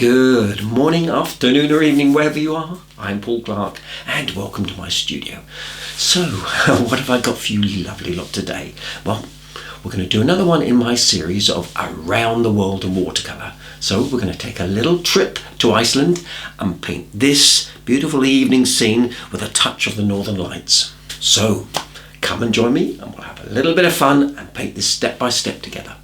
Good morning, afternoon or evening, wherever you are. I'm Paul Clark and welcome to my studio. So, what have I got for you lovely lot today? Well, we're going to do another one in my series of Around the World in Watercolour. So we're going to take a little trip to Iceland and paint this beautiful evening scene with a touch of the Northern Lights. So, come and join me and we'll have a little bit of fun and paint this step by step together.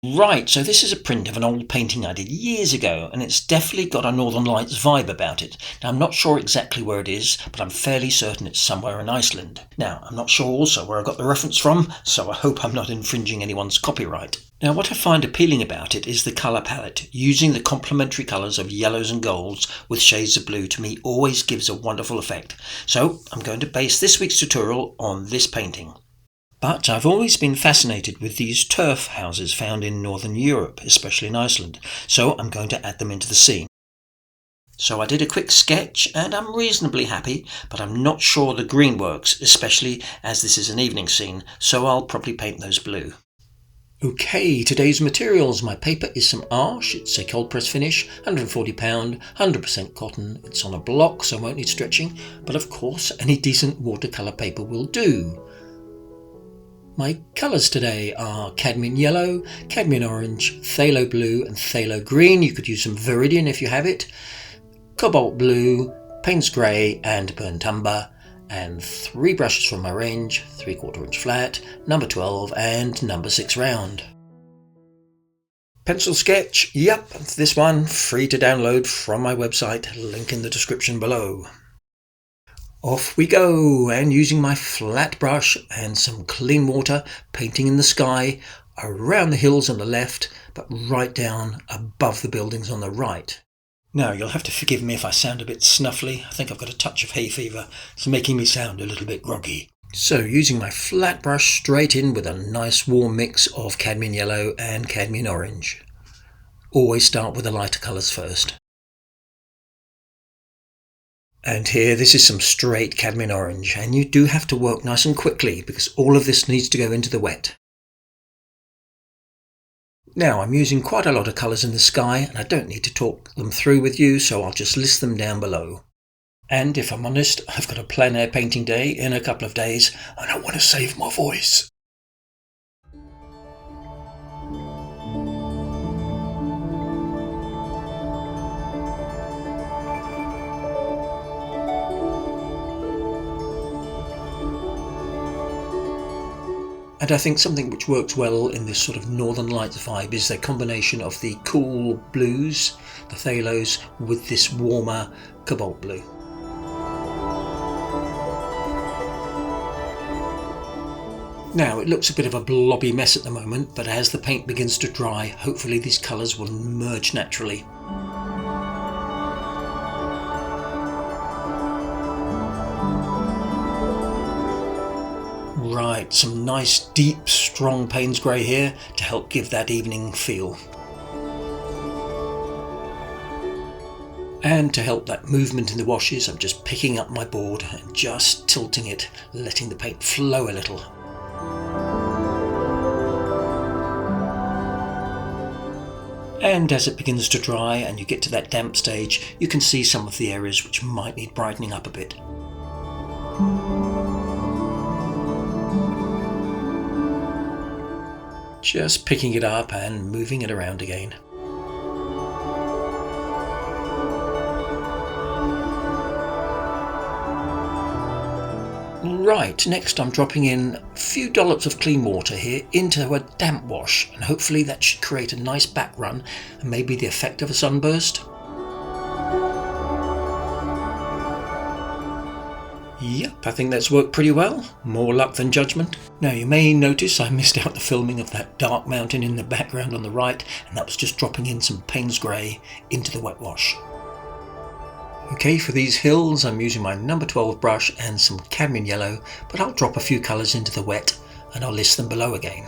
Right, so this is a print of an old painting I did years ago, and it's definitely got a Northern Lights vibe about it. Now, I'm not sure exactly where it is, but I'm fairly certain it's somewhere in Iceland. Now, I'm not sure also where I got the reference from, so I hope I'm not infringing anyone's copyright. Now, what I find appealing about it is the colour palette. Using the complementary colours of yellows and golds with shades of blue to me always gives a wonderful effect. So, I'm going to base this week's tutorial on this painting. But I've always been fascinated with these turf houses found in Northern Europe, especially in Iceland, so I'm going to add them into the scene. So I did a quick sketch and I'm reasonably happy, but I'm not sure the green works, especially as this is an evening scene, so I'll probably paint those blue. Okay, today's materials. My paper is some Arche, it's a cold press finish, £140, 100% cotton, it's on a block so I won't need stretching, but of course any decent watercolour paper will do. My colours today are cadmium yellow, cadmium orange, phthalo blue and phthalo green. You could use some Viridian if you have it, cobalt blue, Payne's grey and burnt umber, and 3 brushes from my range, 3/4 inch flat, number 12 and number 6 round. Pencil sketch, yep, this one free to download from my website, link in the description below. Off we go, and using my flat brush and some clean water, painting in the sky, around the hills on the left, but right down above the buildings on the right. Now, you'll have to forgive me if I sound a bit snuffly. I think I've got a touch of hay fever. It's making me sound a little bit groggy. So, using my flat brush straight in with a nice warm mix of cadmium yellow and cadmium orange. Always start with the lighter colours first. And here, this is some straight cadmium orange, and you do have to work nice and quickly because all of this needs to go into the wet. Now, I'm using quite a lot of colours in the sky, and I don't need to talk them through with you, so I'll just list them down below. And if I'm honest, I've got a plein air painting day in a couple of days, and I want to save my voice. And I think something which works well in this sort of Northern Lights vibe is the combination of the cool blues, the phthalos, with this warmer cobalt blue. Now, it looks a bit of a blobby mess at the moment, but as the paint begins to dry, hopefully these colours will merge naturally. Right, some nice deep strong Payne's grey here to help give that evening feel. And to help that movement in the washes, I'm just picking up my board and just tilting it, letting the paint flow a little. And as it begins to dry and you get to that damp stage, you can see some of the areas which might need brightening up a bit. Just picking it up and moving it around again. Right, next I'm dropping in a few dollops of clean water here into a damp wash, and hopefully that should create a nice back run and maybe the effect of a sunburst. Yep, I think that's worked pretty well. More luck than judgment. Now, you may notice I missed out the filming of that dark mountain in the background on the right, and that was just dropping in some Payne's grey into the wet wash. Okay, for these hills I'm using my number 12 brush and some cadmium yellow, but I'll drop a few colours into the wet and I'll list them below again.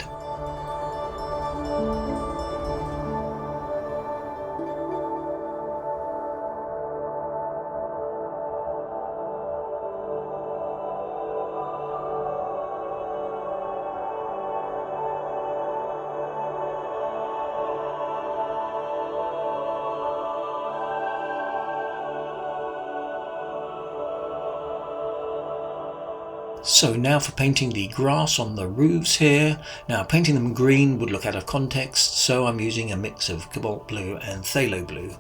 So now for painting the grass on the roofs here. Now painting them green would look out of context, so I'm using a mix of cobalt blue and phthalo blue.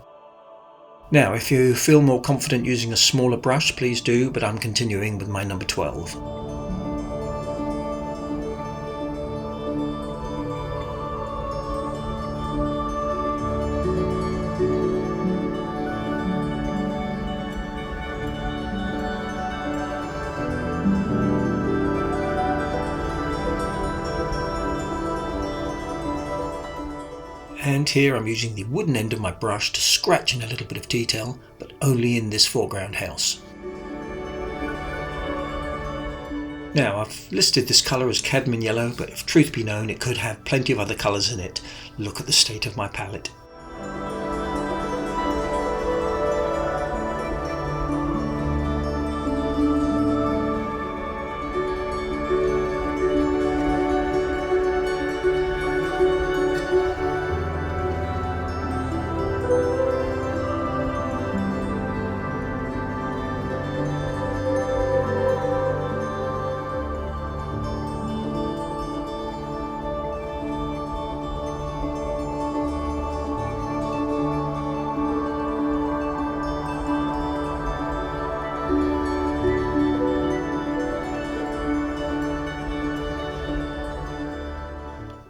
Now if you feel more confident using a smaller brush, please do, but I'm continuing with my number 12. And here I'm using the wooden end of my brush to scratch in a little bit of detail, but only in this foreground house. Now I've listed this colour as cadmium yellow, but if truth be known it could have plenty of other colours in it. Look at the state of my palette.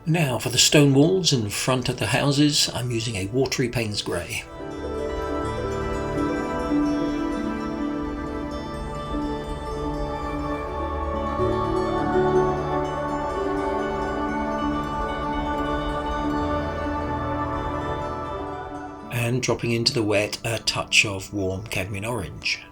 Now for the stone walls in front of the houses, I'm using a watery Payne's grey. And dropping into the wet a touch of warm cadmium orange.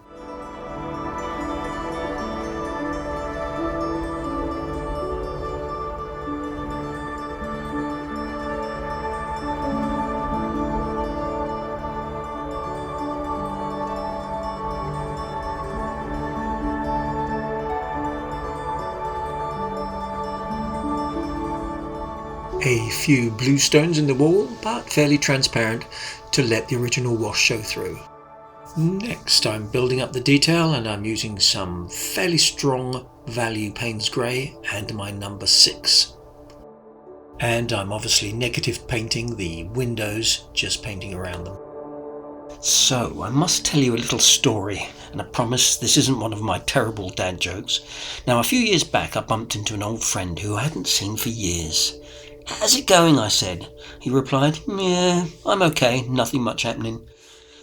A few blue stones in the wall, but fairly transparent to let the original wash show through. Next I'm building up the detail and I'm using some fairly strong value Payne's grey and my number 6. And I'm obviously negative painting the windows, just painting around them. So I must tell you a little story, and I promise this isn't one of my terrible dad jokes. Now a few years back I bumped into an old friend who I hadn't seen for years. "How's it going?" I said. He replied, "Yeah, I'm okay, nothing much happening."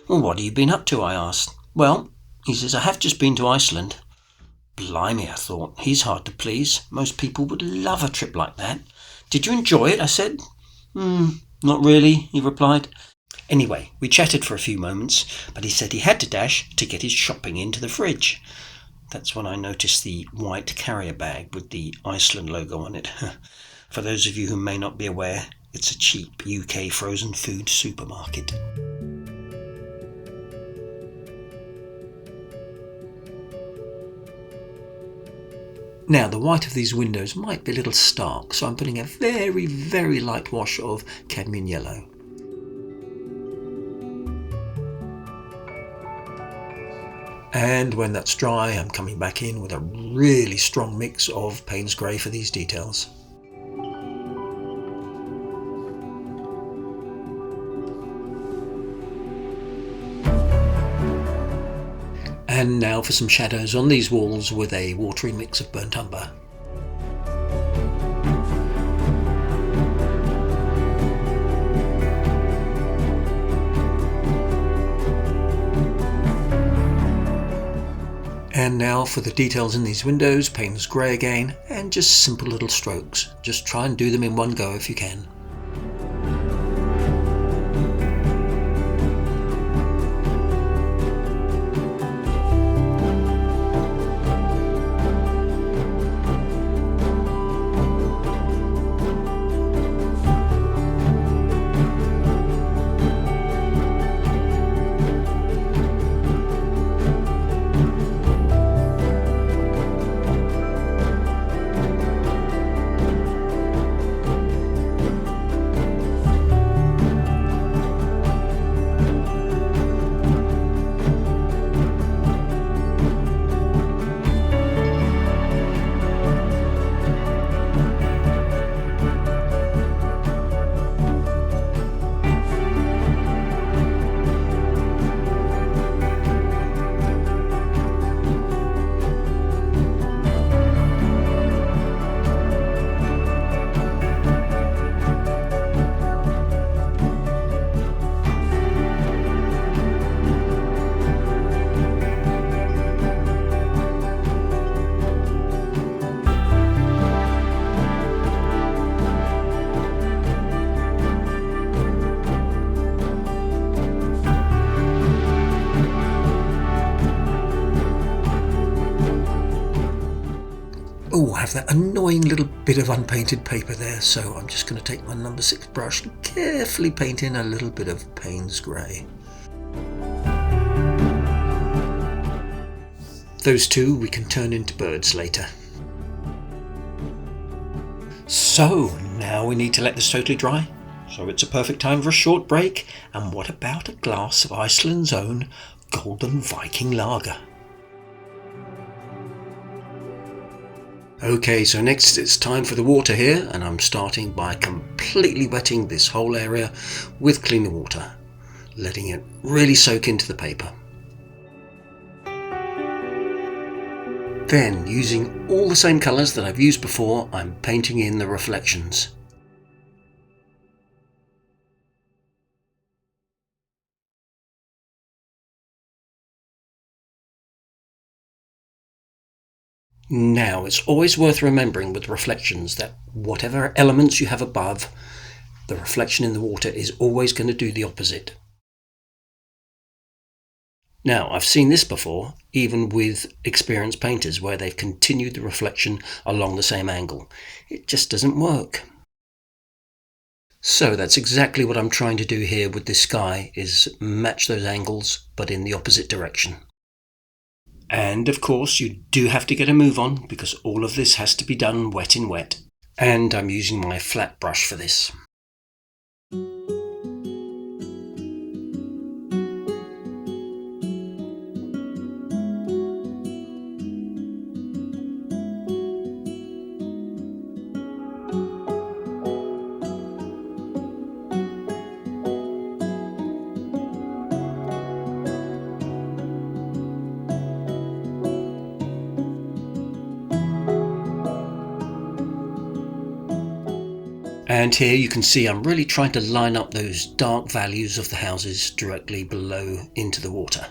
"Well, what have you been up to?" I asked. "Well," he says, "I have just been to Iceland." Blimey, I thought, he's hard to please. Most people would love a trip like that. "Did you enjoy it?" I said. Not really," he replied. Anyway, we chatted for a few moments, but he said he had to dash to get his shopping into the fridge. That's when I noticed the white carrier bag with the Iceland logo on it. For those of you who may not be aware, it's a cheap UK frozen food supermarket. Now the white of these windows might be a little stark, so I'm putting a very, very light wash of cadmium yellow. And when that's dry, I'm coming back in with a really strong mix of Payne's grey for these details. And now for some shadows on these walls with a watery mix of burnt umber. And now for the details in these windows, Payne's grey again, and just simple little strokes. Just try and do them in one go if you can. that annoying little bit of unpainted paper there, so I'm just going to take my number 6 brush and carefully paint in a little bit of Payne's grey. Those two we can turn into birds later. So now we need to let this totally dry, so it's a perfect time for a short break. And what about a glass of Iceland's own Golden Viking Lager? Okay, so next it's time for the water here, and I'm starting by completely wetting this whole area with clean water, letting it really soak into the paper. Then, using all the same colours that I've used before, I'm painting in the reflections. Now, it's always worth remembering with reflections that whatever elements you have above, the reflection in the water is always going to do the opposite. Now, I've seen this before, even with experienced painters, where they've continued the reflection along the same angle. It just doesn't work. So that's exactly what I'm trying to do here with this sky, is match those angles, but in the opposite direction. And of course, you do have to get a move on, because all of this has to be done wet in wet. And I'm using my flat brush for this. And here you can see I'm really trying to line up those dark values of the houses directly below into the water.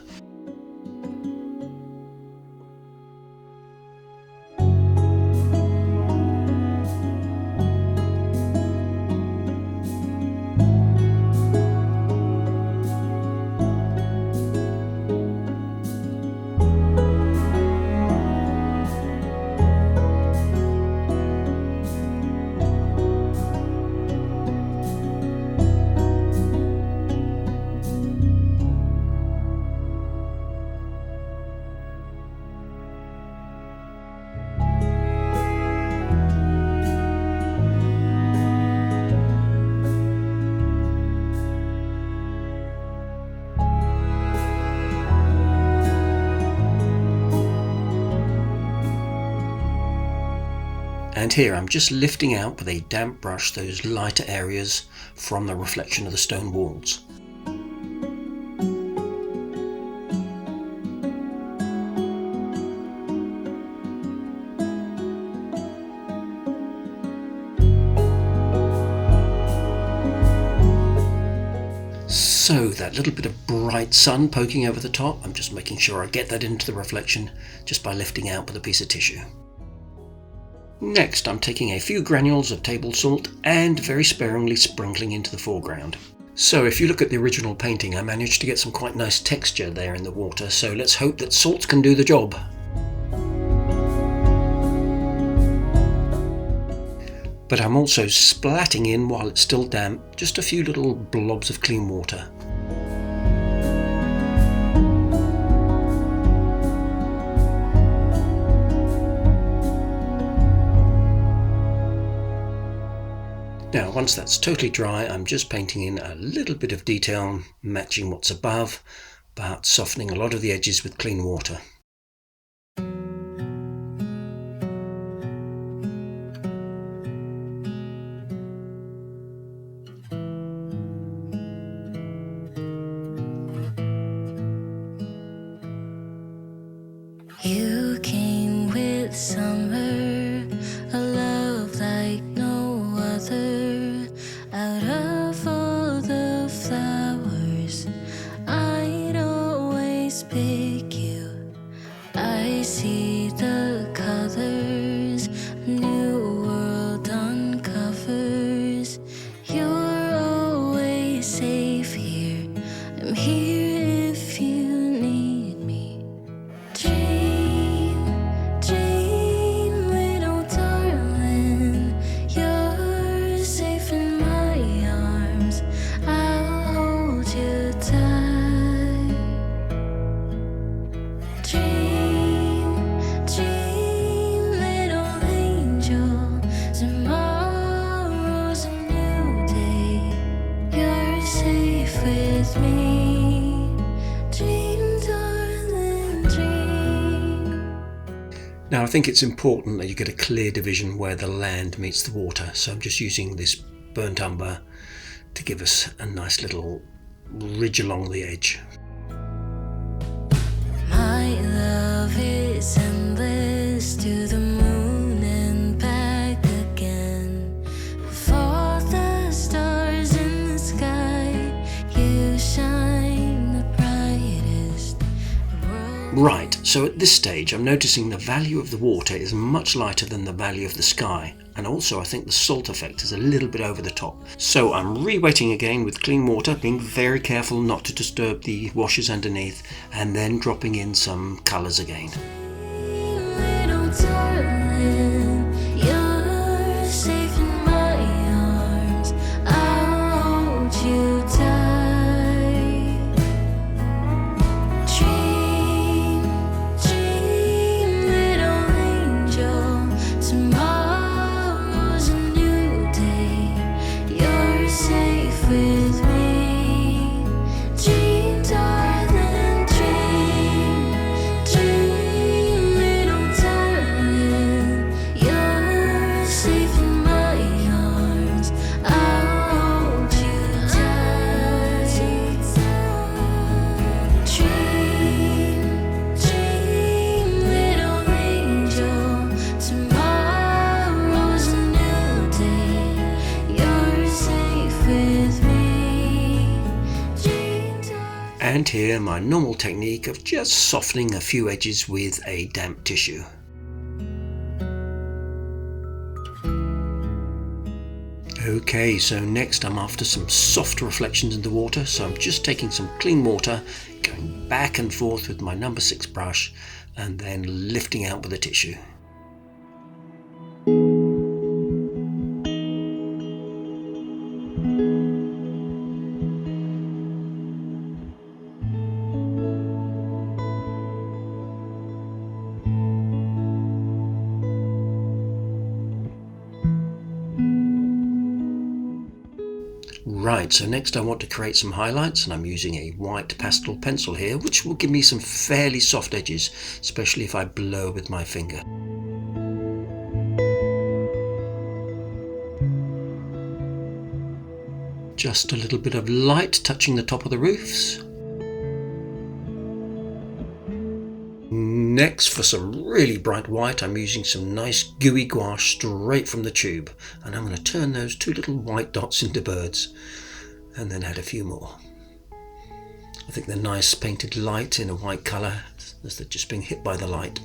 And here I'm just lifting out with a damp brush those lighter areas from the reflection of the stone walls. So that little bit of bright sun poking over the top, I'm just making sure I get that into the reflection just by lifting out with a piece of tissue. Next, I'm taking a few granules of table salt and very sparingly sprinkling into the foreground. So if you look at the original painting, I managed to get some quite nice texture there in the water, so let's hope that salt can do the job. But I'm also splatting in, while it's still damp, just a few little blobs of clean water. Now, once that's totally dry, I'm just painting in a little bit of detail, matching what's above, but softening a lot of the edges with clean water. You came with summer, a love like no other. Out of all the flowers, I'd always pick you. with me. Dream, darling, dream. Now I think it's important that you get a clear division where the land meets the water, so I'm just using this burnt umber to give us a nice little ridge along the edge. My love is endless, to the moon and back again. For the stars in the sky, you shine the brightest. Right, so at this stage I'm noticing the value of the water is much lighter than the value of the sky, and also I think the salt effect is a little bit over the top. So I'm re-wetting again with clean water, being very careful not to disturb the washes underneath, and then dropping in some colours again. Little darling, you're safe in my arms. I'll hold you tight. Dream, dream, little angel. Tomorrow's a new day. You're safe with me. Dream, darling, dream, dream, little darling. You're safe in my arms. I'll hold you tight. Dream, dream, little angel. Tomorrow's a new day. You're safe with me. Dream, darling. And here my normal technique of just softening a few edges with a damp tissue. Okay, so next I'm after some soft reflections in the water, so I'm just taking some clean water, going back and forth with my number 6 brush, and then lifting out with a tissue. Right, so next I want to create some highlights, and I'm using a white pastel pencil here, which will give me some fairly soft edges, especially if I blow with my finger. Just a little bit of light touching the top of the roofs. Next, for some really bright white, I'm using some nice gooey gouache straight from the tube, and I'm going to turn those 2 little white dots into birds, and then add a few more. I think they're nice painted light in a white colour, as they're just being hit by the light.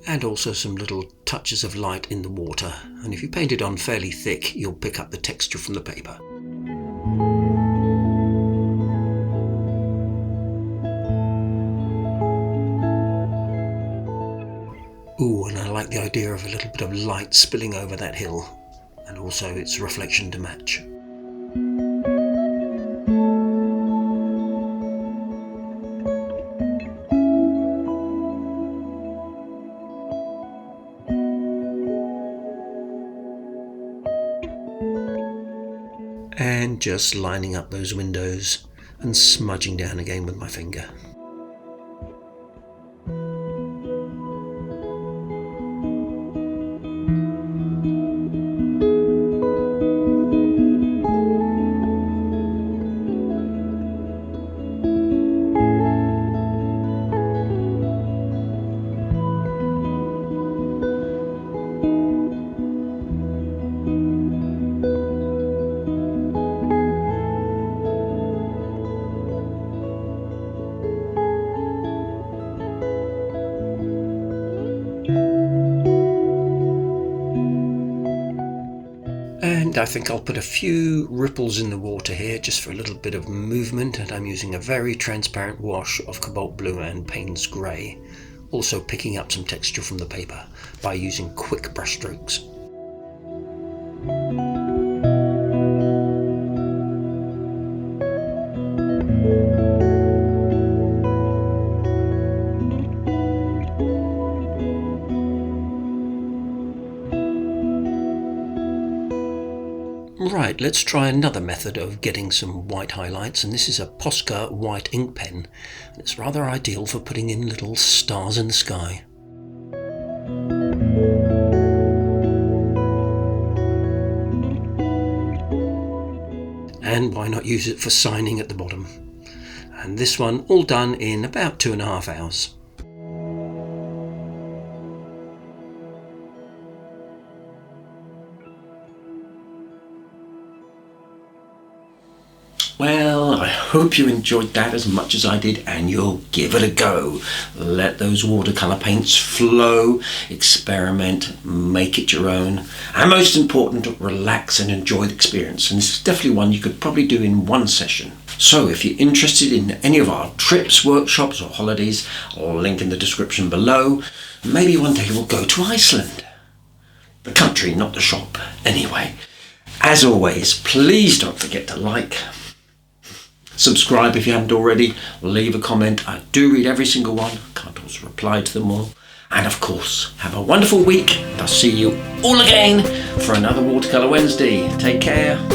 And also some little touches of light in the water, and if you paint it on fairly thick, you'll pick up the texture from the paper. Ooh, and I like the idea of a little bit of light spilling over that hill, and also its reflection to match. And just lining up those windows and smudging down again with my finger. And I think I'll put a few ripples in the water here just for a little bit of movement, and I'm using a very transparent wash of cobalt blue and Payne's grey, also picking up some texture from the paper by using quick brush strokes. Right, let's try another method of getting some white highlights, and this is a Posca white ink pen. It's rather ideal for putting in little stars in the sky. And why not use it for signing at the bottom? And this one all done in about 2.5 hours. Well, I hope you enjoyed that as much as I did, and you'll give it a go. Let those watercolour paints flow, experiment, make it your own, and most important, relax and enjoy the experience. And this is definitely one you could probably do in one session. So if you're interested in any of our trips, workshops or holidays, I'll link in the description below. Maybe one day we'll go to Iceland. The country, not the shop, anyway. As always, please don't forget to like, subscribe if you haven't already, leave a comment. I do read every single one, can't always reply to them all. And of course, have a wonderful week. I'll see you all again for another Watercolour Wednesday. Take care.